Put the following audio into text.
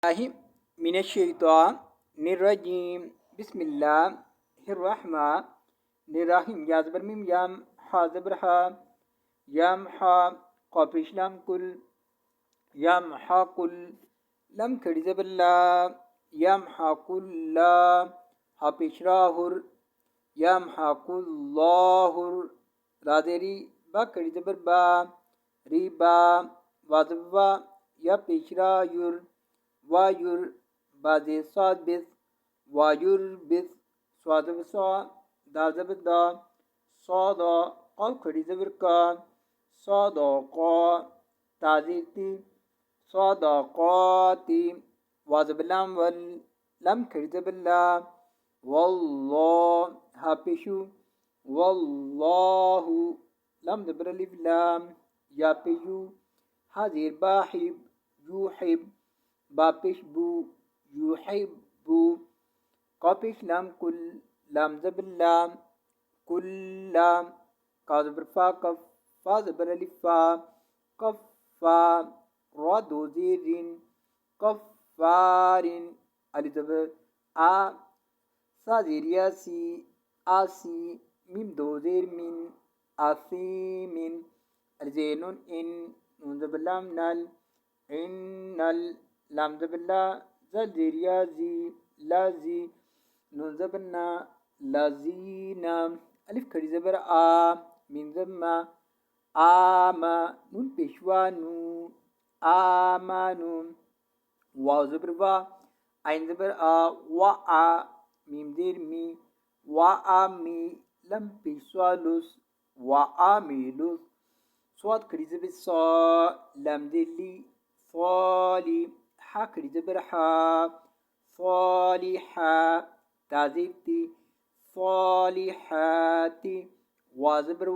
الله من الشيطان الرجيم. بسم الله الرحمن الرحيم. يا زبر ميم يام ح زبر ح يام ح قاف لام كل يام ح كل لم كري زبر لا يام ح كل لا ح راهر يام ح كل لاهر رادري با كري زبر با ريبا وازبا يا بشرا ير وayur bazi sad bis wayur bis swad bisa da zabda sada qal khadi zabirka sada qa taziti sada qati wazbilam wal lam khadi zabilla wallah hapishu wallahu lam dabralif lam ya piju hazir bahib yuhib باپش بو يحب قافش لام كل لام زبر لام كل لام قاف زبر فا كف فا زبر الف فا كف فا را دو زير كفار الف زبر آ سا زير ياسي آسي ميم دو زير من آثيم الزين إن نون زبر لام نال إن لام زبلا زلجيريا زي لازي نون زبنا لازينا ألف كري زبر من زما آما نون بشوانو آمانو واو زبر وا عين زبر وآ ميم دير مي وآمي لم بشوالوس وآميلوس صوت كري زبر صا لام دير لي صالي حكري زبرحا صالحا تعزيتي صالحاتي وزبر